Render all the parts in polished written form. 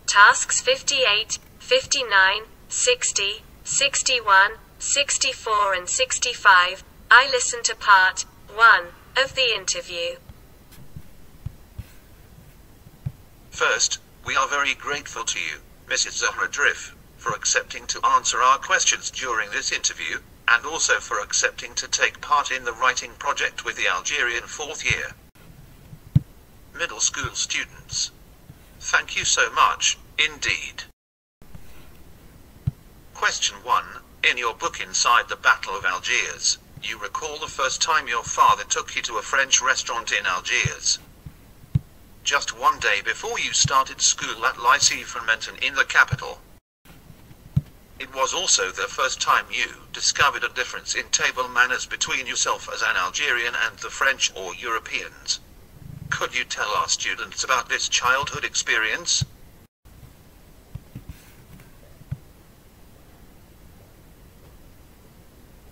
Tasks 58, 59, 60, 61, 64 and 65. I listened to part 1 of the interview. First, we are very grateful to you, Mrs. Zahra Drif, for accepting to answer our questions during this interview, and also for accepting to take part in the writing project with the Algerian 4th year middle school students. Thank you so much, indeed. Question 1. In your book Inside the Battle of Algiers, you recall the first time your father took you to a French restaurant in Algiers. Just one day before you started school at Lycée Fromentin in the capital. It was also the first time you discovered a difference in table manners between yourself as an Algerian and the French or Europeans. Could you tell our students about this childhood experience?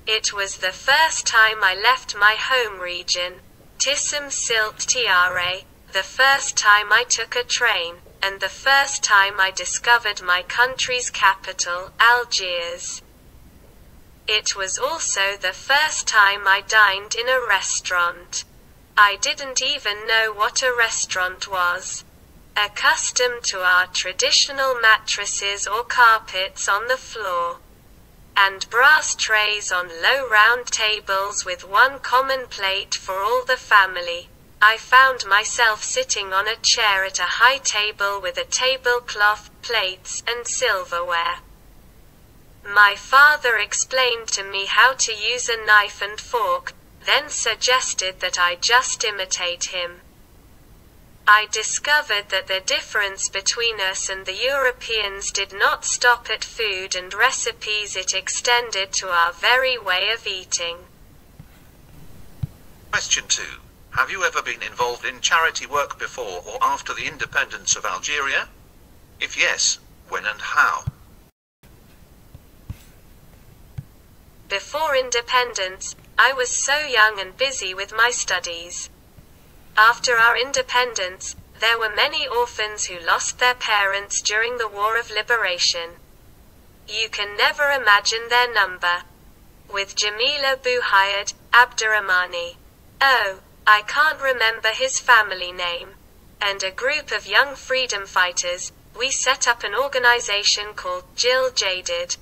It was the first time I left my home region, Tissem Silt Tiare, the first time I took a train, and the first time I discovered my country's capital, Algiers. It was also the first time I dined in a restaurant. I didn't even know what a restaurant was. Accustomed to our traditional mattresses or carpets on the floor, and brass trays on low round tables with one common plate for all the family, I found myself sitting on a chair at a high table with a tablecloth, plates, and silverware. My father explained to me how to use a knife and fork, then suggested that I just imitate him. I discovered that the difference between us and the Europeans did not stop at food and recipes, it extended to our very way of eating. Question 2. Have you ever been involved in charity work before or after the independence of Algeria? If yes, when and how? Before independence, I was so young and busy with my studies. After our independence, there were many orphans who lost their parents during the War of Liberation. You can never imagine their number. With Jamila Bouhayed, Abdurrahmani. Oh, I can't remember his family name. And a group of young freedom fighters, we set up an organization called Jill Jaded.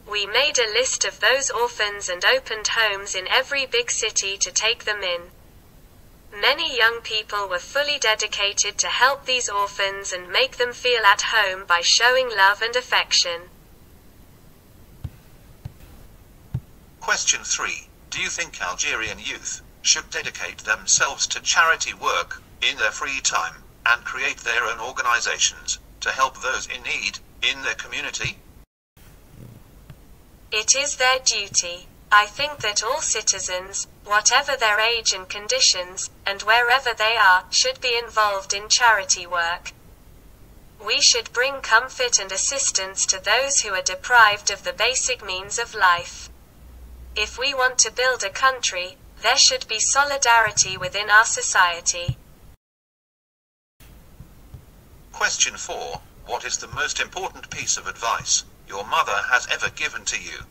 We made a list of those orphans and opened homes in every big city to take them in. Many young people were fully dedicated to help these orphans and make them feel at home by showing love and affection. Question 3. Do you think Algerian youth should dedicate themselves to charity work in their free time and create their own organizations to help those in need in their community? It is their duty. I think that all citizens, whatever their age and conditions, and wherever they are, should be involved in charity work. We should bring comfort and assistance to those who are deprived of the basic means of life. If we want to build a country, there should be solidarity within our society. Question 4. What is the most important piece of advice your mother has ever given to you?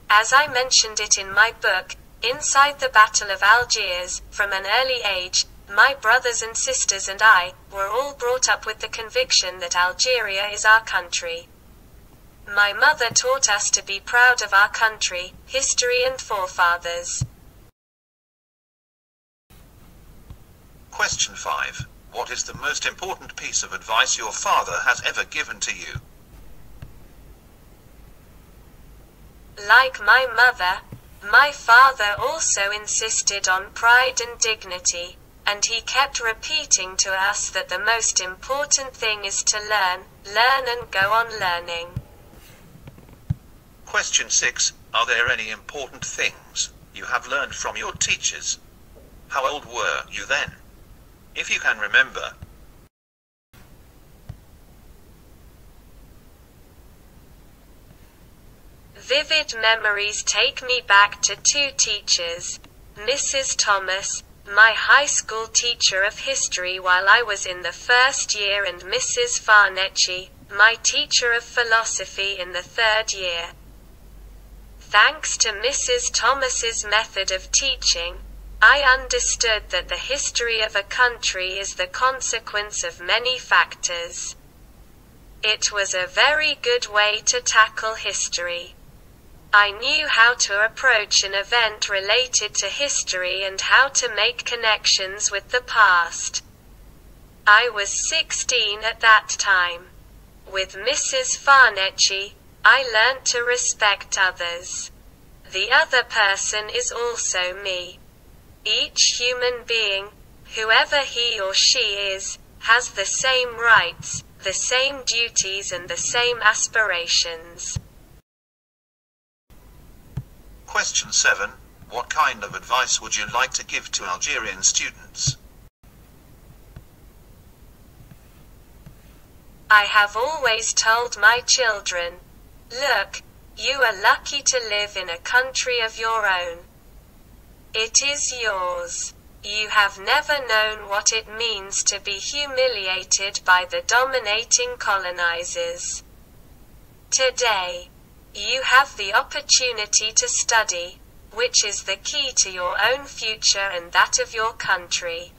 As I mentioned it in my book, Inside the Battle of Algiers, from an early age, my brothers and sisters and I were all brought up with the conviction that Algeria is our country. My mother taught us to be proud of our country, history and forefathers. Question 5. What is the most important piece of advice your father has ever given to you? Like my mother, my father also insisted on pride and dignity, and he kept repeating to us that the most important thing is to learn and go on learning. Question 6. Are there any important things you have learned from your teachers? How old were you then, if you can remember? Vivid memories take me back to two teachers, Mrs. Thomas, my high school teacher of history while I was in the first year, and Mrs. Farnecci, my teacher of philosophy in the third year. Thanks to Mrs. Thomas's method of teaching, I understood that the history of a country is the consequence of many factors. It was a very good way to tackle history. I knew how to approach an event related to history and how to make connections with the past. I was 16 at that time. With Mrs. Farnecci, I learnt to respect others. The other person is also me. Each human being, whoever he or she is, has the same rights, the same duties and the same aspirations. Question 7. What kind of advice would you like to give to Algerian students? I have always told my children, look, you are lucky to live in a country of your own. It is yours. You have never known what it means to be humiliated by the dominating colonizers. Today, you have the opportunity to study, which is the key to your own future and that of your country.